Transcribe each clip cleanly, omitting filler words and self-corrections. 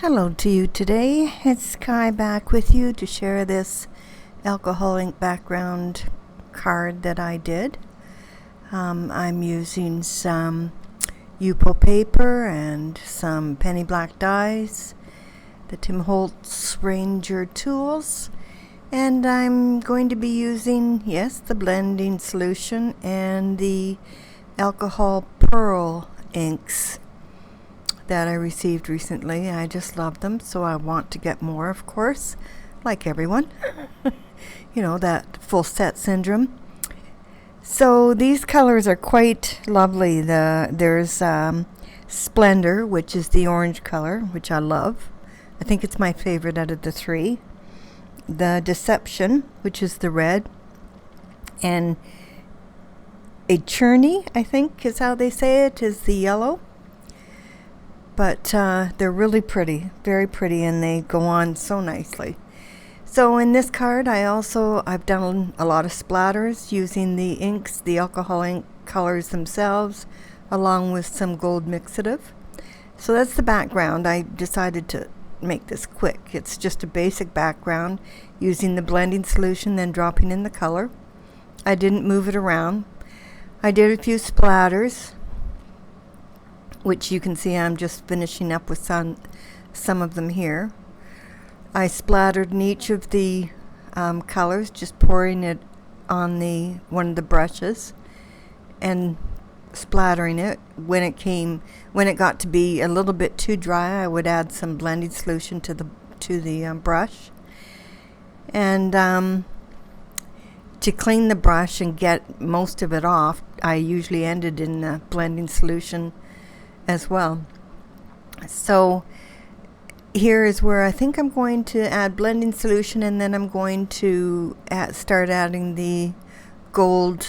Hello to you today. It's Sky back with you to share this alcohol ink background card that I did. I'm using some Yupo paper and some penny black dies, the Tim Holtz Ranger tools, and I'm going to be using, yes, the blending solution and the alcohol pearl inks that I received recently. I just love them, so I want to get more, of course, like everyone. You know, that full set syndrome. So these colors are quite lovely. There's Splendor, which is the orange color, which I love. I think it's my favorite out of the three. The Deception, which is the red, and a Churney, I think is how they say it, is the yellow. But they're really pretty, very pretty, and they go on so nicely. So in this card, I've done a lot of splatters using the inks, the alcohol ink colors themselves, along with some gold mixative. So that's the background. I decided to make this quick. It's just a basic background using the blending solution, then dropping in the color. I didn't move it around. I did a few splatters, which you can see I'm just finishing up with some of them here. I splattered in each of the colors, just pouring it on one of the brushes and splattering it. When it got to be a little bit too dry, I would add some blending solution to the brush. And to clean the brush and get most of it off, I usually ended in the blending solution as well. So here is where I think I'm going to add blending solution, and then I'm going to start adding the gold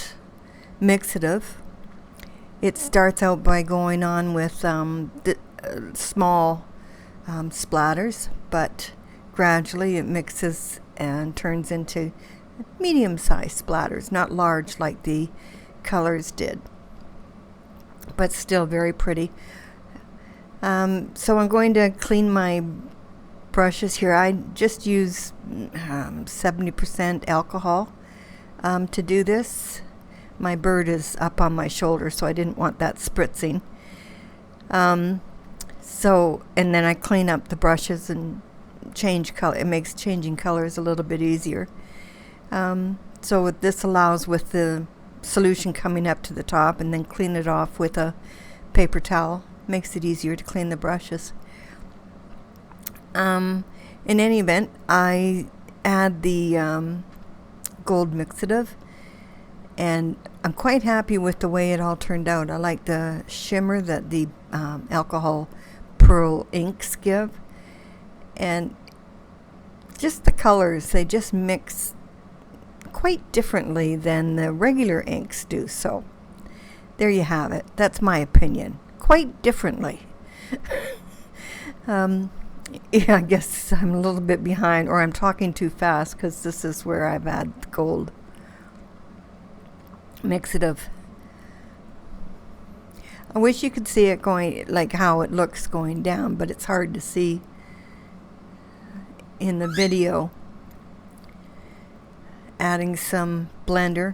mixative. It starts out by going on with small splatters, but gradually it mixes and turns into medium-sized splatters, not large like the colors did, but still very pretty. So I'm going to clean my brushes here. I just use 70% alcohol to do this. My bird is up on my shoulder, so I didn't want that spritzing. And then I clean up the brushes and change color. It makes changing colors a little bit easier. So this allows, with the solution coming up to the top, and then clean it off with a paper towel. Makes it easier to clean the brushes. In any event, I add the gold mixative, and I'm quite happy with the way it all turned out. I like the shimmer that the alcohol pearl inks give, and just the colors, they just mix quite differently than the regular inks do. So there you have it. That's my opinion. Quite differently. Yeah, I guess I'm a little bit behind, or I'm talking too fast, because this is where I've had gold mixative. I wish you could see it going, like how it looks going down, but it's hard to see in the video. Adding some blender,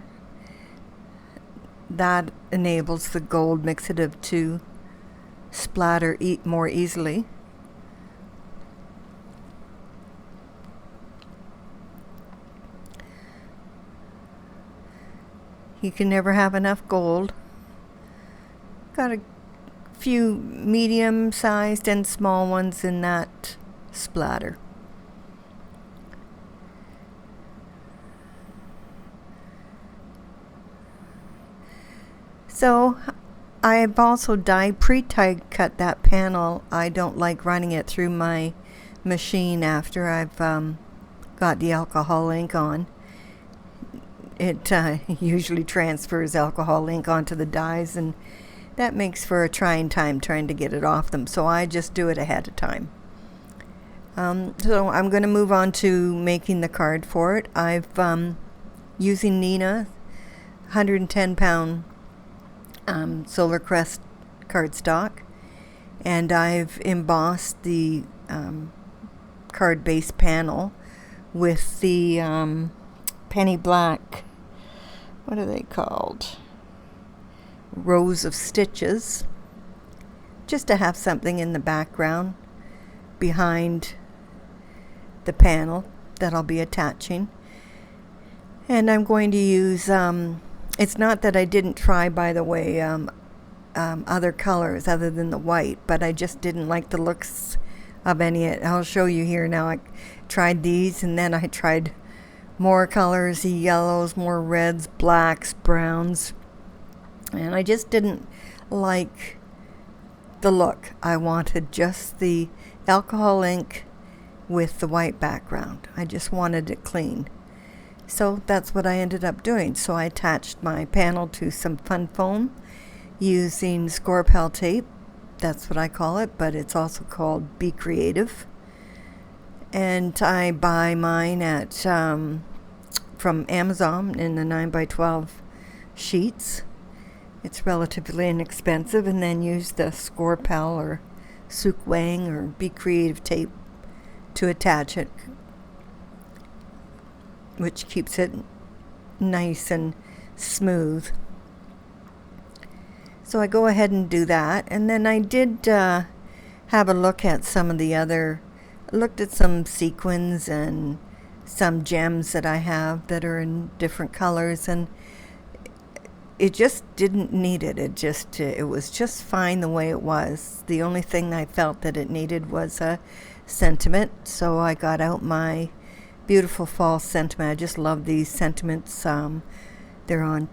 that enables the gold mixative to splatter more easily. You can never have enough gold. Got a few medium-sized and small ones in that splatter. So I've also pre-die cut that panel. I don't like running it through my machine after I've got the alcohol ink on. It usually transfers alcohol ink onto the dies, and that makes for a trying time trying to get it off them. So I just do it ahead of time. So I'm going to move on to making the card for it. I've using Nina 110-pound Solar Crest cardstock, and I've embossed the card base panel with the penny black, what are they called? Rows of stitches, just to have something in the background behind the panel that I'll be attaching. And I'm going to use, it's not that I didn't try, by the way, other colors other than the white, but I just didn't like the looks of any. I'll show you here now. I tried these, and then I tried more colors, yellows, more reds, blacks, browns, and I just didn't like the look. I wanted just the alcohol ink with the white background. I just wanted it clean. So that's what I ended up doing. So I attached my panel to some fun foam using score pal tape. That's what I call it, but it's also called Be Creative. And I buy mine at from Amazon in the 9x12 sheets. It's relatively inexpensive, and then use the score pal or Suk Wang or Be Creative tape to attach it, which keeps it nice and smooth. So I go ahead and do that, and then I did have a look at some of the other, looked at some sequins and some gems that I have that are in different colors, and it just didn't need it. It was just fine the way it was. The only thing I felt that it needed was a sentiment, so I got out my beautiful fall sentiment. I just love these sentiments. They're on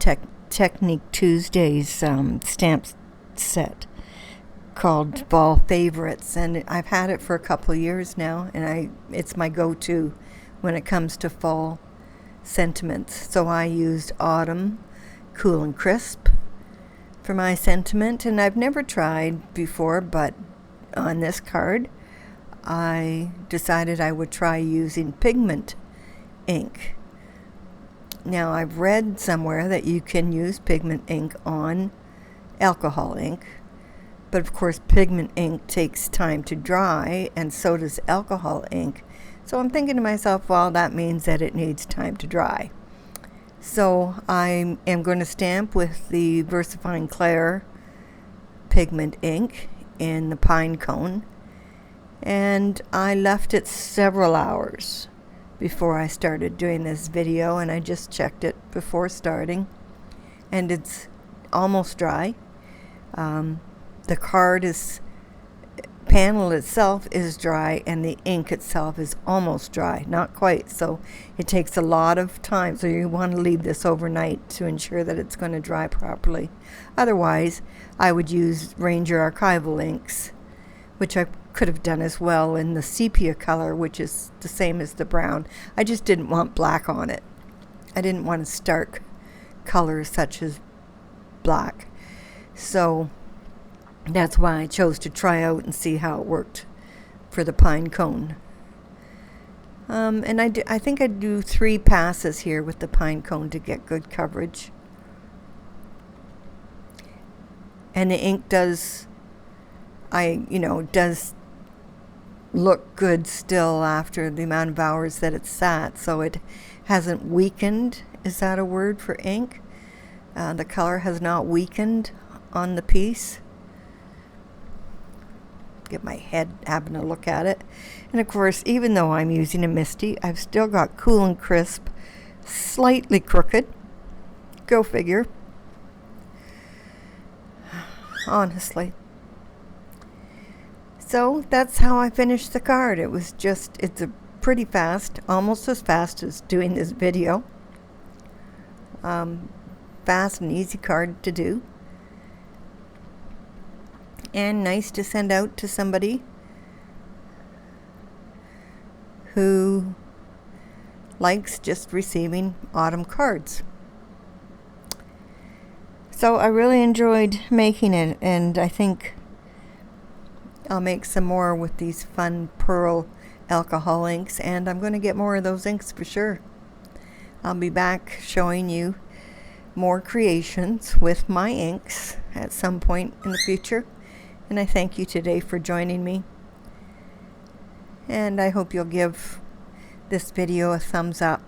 Technique Tuesday's stamp set called Fall Favorites, and I've had it for a couple of years now, and it's my go-to when it comes to fall sentiments. So I used Autumn Cool and Crisp for my sentiment, and I've never tried before, but on this card I decided I would try using pigment ink. Now, I've read somewhere that you can use pigment ink on alcohol ink, but of course pigment ink takes time to dry, and so does alcohol ink. So I'm thinking to myself, well, that means that it needs time to dry. So I am going to stamp with the VersaFine Clair pigment ink in the pine cone, and I left it several hours before I started doing this video, and I just checked it before starting, and it's almost dry. The panel itself is dry, and the ink itself is almost dry, not quite. So it takes a lot of time, so you want to leave this overnight to ensure that it's going to dry properly. Otherwise, I would use Ranger Archival inks, which I could have done as well in the sepia color, which is the same as the brown. I just didn't want black on it. I didn't want stark colors such as black. So that's why I chose to try out and see how it worked for the pine cone. And I think I do 3 passes here with the pine cone to get good coverage. And the ink does look good still after the amount of hours that it's sat, so it hasn't weakened. Is that a word for ink? The color has not weakened on the piece. Get my head having a look at it. And of course, even though I'm using a Misty, I've still got Cool and Crisp slightly crooked. Go figure. Honestly. So that's how I finished the card. It's a pretty fast, almost as fast as doing this video. Fast and easy card to do. And nice to send out to somebody who likes just receiving autumn cards. So I really enjoyed making it, and I think I'll make some more with these fun pearl alcohol inks, and I'm going to get more of those inks for sure. I'll be back showing you more creations with my inks at some point in the future. And I thank you today for joining me. and I hope you'll give this video a thumbs up.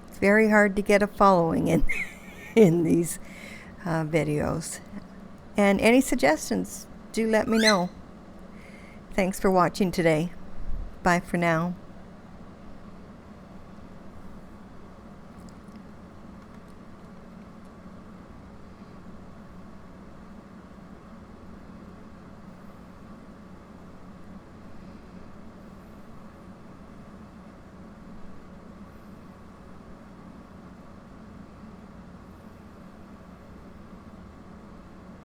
It's very hard to get a following in these videos. And any suggestions, do let me know. Thanks for watching today. Bye for now.